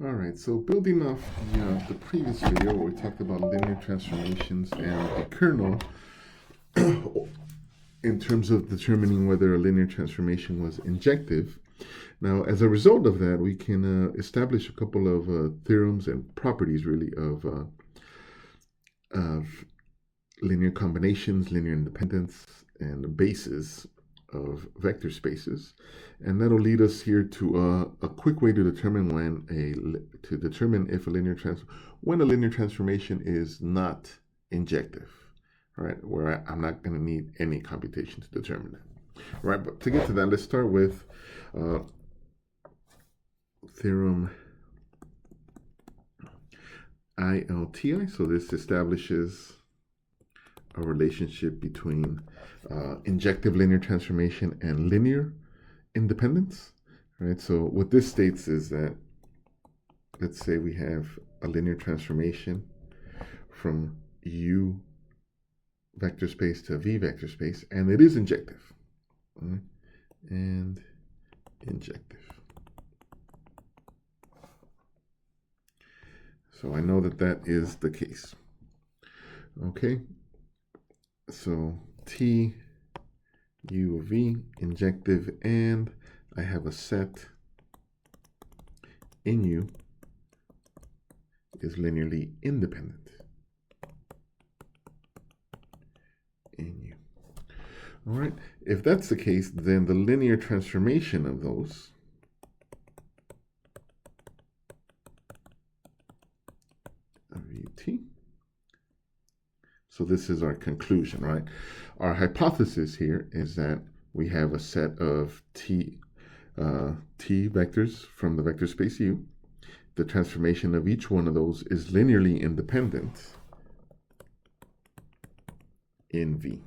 All right, so building off the previous video where we talked about linear transformations and the kernel in terms of determining whether a linear transformation was injective. Now, as a result of that, we can establish a couple of theorems and properties, really, of linear combinations, linear independence, and the bases of vector spaces, and that'll lead us here to a quick way to determine if a linear transformation is not injective, right? Where I'm not going to need any computation to determine that, right? But to get to that, let's start with theorem ILTI. So this establishes a relationship between injective linear transformation and linear independence, right? So what this states is that, let's say we have a linear transformation from U vector space to V vector space, and it is injective, right? And injective. So I know that that is the case. Okay, so T U of V injective, and I have a set in U is linearly independent in U. All right, if that's the case, then the linear transformation of those of UT. So this is our conclusion, right? Our hypothesis here is that we have a set of T vectors from the vector space U. The transformation of each one of those is linearly independent in V,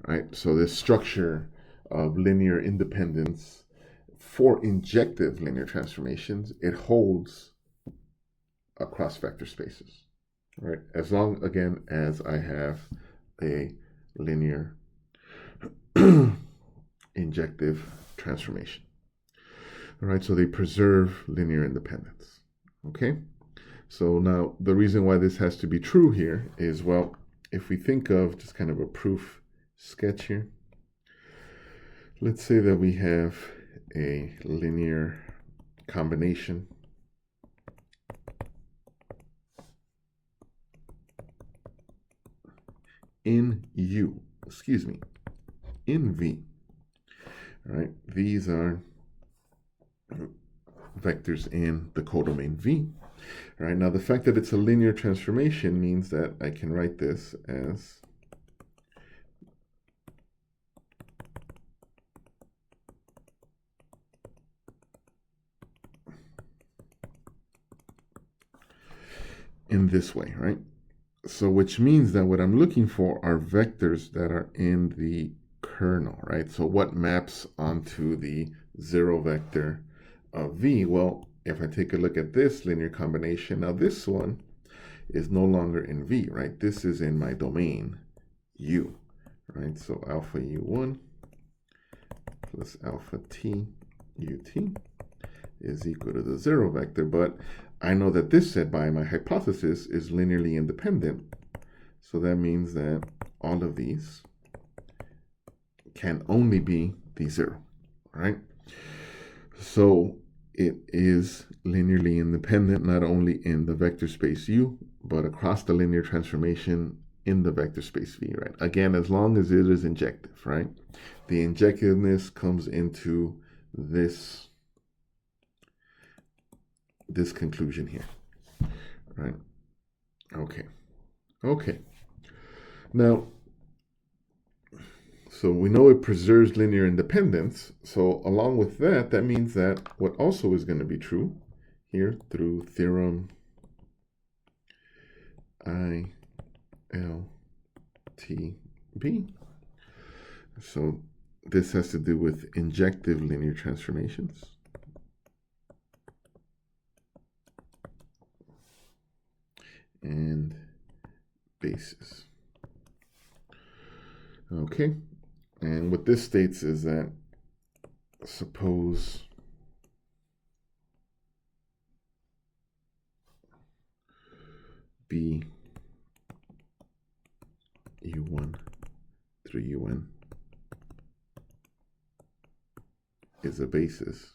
right? So this structure of linear independence for injective linear transformations, it holds across vector spaces, right? As long, again, as I have a linear injective transformation. All right, so they preserve linear independence. Okay, so now the reason why this has to be true here is, well, if we think of just kind of a proof sketch here, let's say that we have a linear combination in U, in V. All right, these are vectors in the codomain V. All right, now the fact that it's a linear transformation means that I can write this as in this way, right? So which means that what I'm looking for are vectors that are in the kernel, right? So what maps onto the zero vector of V? Well, if I take a look at this linear combination, now this one is no longer in V, right? This is in my domain U, right? So alpha U1 plus alpha T UT is equal to the zero vector, but I know that this set by my hypothesis is linearly independent. So that means that all of these can only be the zero, right? So it is linearly independent not only in the vector space U, but across the linear transformation in the vector space V, right? Again, as long as it is injective, right? The injectiveness comes into this conclusion here, right? Okay. Now, so we know it preserves linear independence. So along with that, that means that what also is going to be true here through theorem ILTB. So this has to do with injective linear transformations. And basis. Okay, and what this states is that suppose B U1 through UN is a basis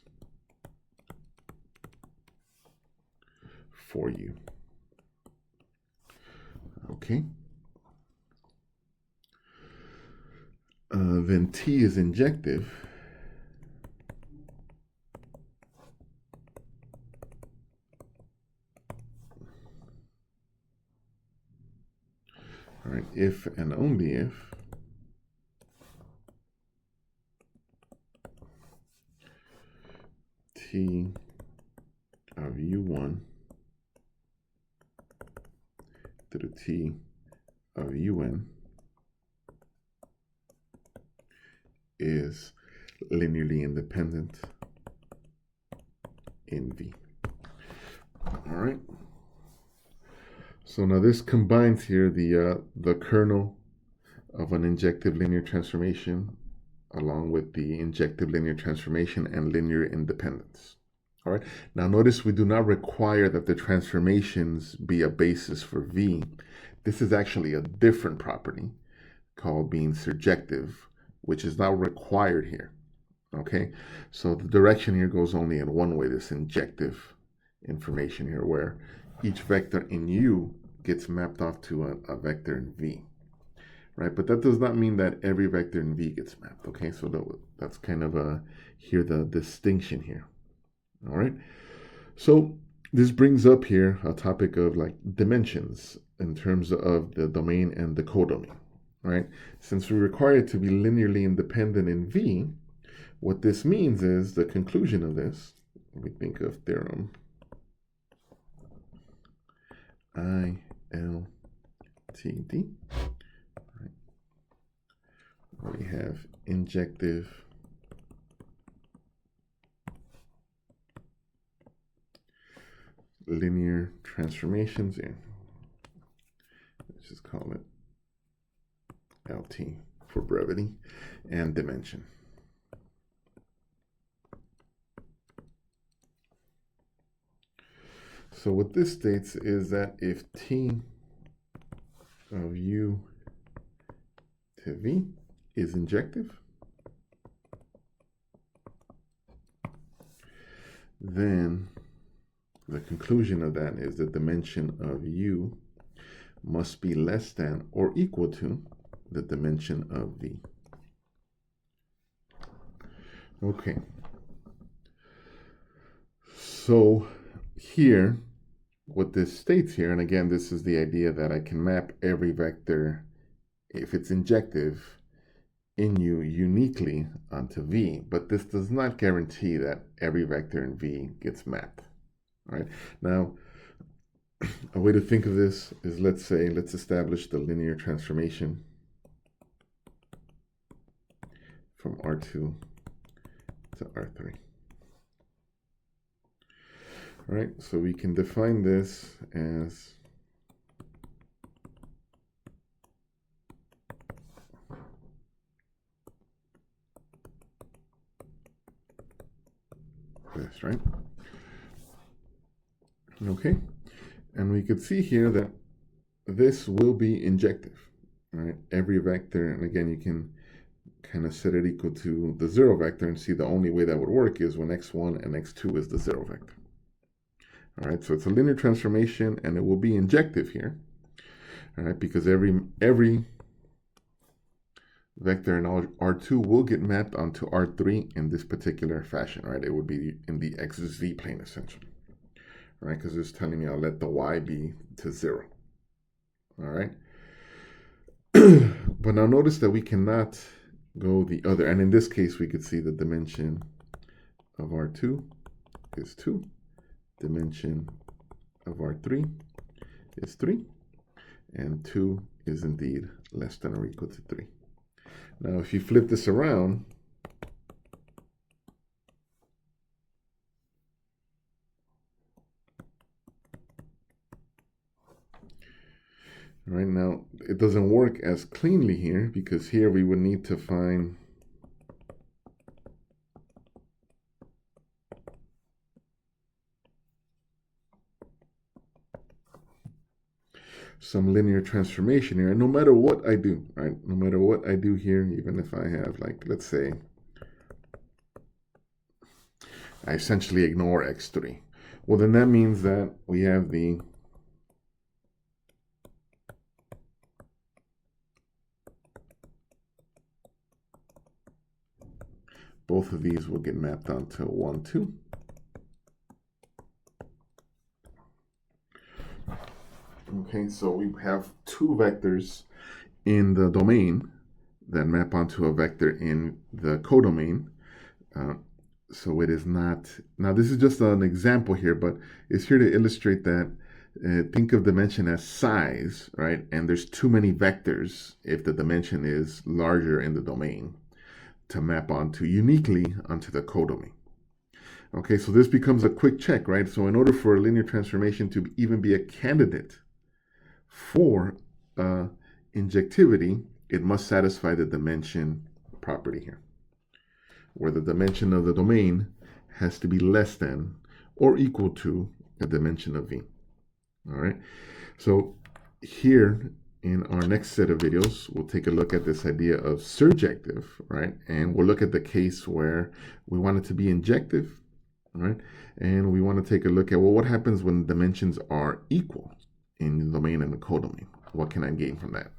for U. Okay. Then T is injective. All right, if and only if T of U1 through T of UN is linearly independent in V. All right. So now this combines here the kernel of an injective linear transformation along with the injective linear transformation and linear independence. All right. Now notice we do not require that the transformations be a basis for V. This is actually a different property called being surjective, which is not required here. Okay. So the direction here goes only in one way, this injective information here, where each vector in U gets mapped off to a vector in V, right? But that does not mean that every vector in V gets mapped, okay? So that's kind of here the distinction here, all right? So this brings up here a topic of like dimensions in terms of the domain and the codomain, right? Since we require it to be linearly independent in V, what this means is the conclusion of this, we think of theorem ILTD. Right. We have injective linear transformations here. Let's just call it LT for brevity and dimension. So what this states is that if T of U to V is injective, then the conclusion of that is the dimension of U must be less than or equal to the dimension of V. Okay. So here, what this states here, and again, this is the idea that I can map every vector, if it's injective, in U uniquely onto V, but this does not guarantee that every vector in V gets mapped. All right. Now, a way to think of this is, let's establish the linear transformation from R2 to R3. All right, so we can define this as this, right? Okay, and we could see here that this will be injective, right? Every vector, and again, you can kind of set it equal to the zero vector and see the only way that would work is when x1 and x2 is the zero vector. All right, so it's a linear transformation and it will be injective here, all right, because every vector in R2 will get mapped onto R3 in this particular fashion, right? It would be in the XZ plane essentially, right? Because it's telling me I'll let the Y be to 0, all right? But now notice that we cannot go the other, and in this case, we could see the dimension of R2 is 2, dimension of R3 is 3, and 2 is indeed less than or equal to 3. Now, if you flip this around, right now, it doesn't work as cleanly here because here we would need to find some linear transformation here. And no matter what I do, right? No matter what I do here, even if I have, like, let's say, I essentially ignore x3. Well, then that means that we have both of these will get mapped onto 1, 2. Okay, so we have two vectors in the domain that map onto a vector in the codomain. So it is not, now this is just an example here, but it's here to illustrate that think of dimension as size, right? And there's too many vectors if the dimension is larger in the domain to map onto uniquely onto the codomain. Okay, so this becomes a quick check, right? So in order for a linear transformation to even be a candidate for injectivity, it must satisfy the dimension property here, where the dimension of the domain has to be less than or equal to the dimension of V. All right, so here in our next set of videos, we'll take a look at this idea of surjective, right? And we'll look at the case where we want it to be injective, right? And we want to take a look at, well, what happens when dimensions are equal in the domain and the codomain? What can I gain from that?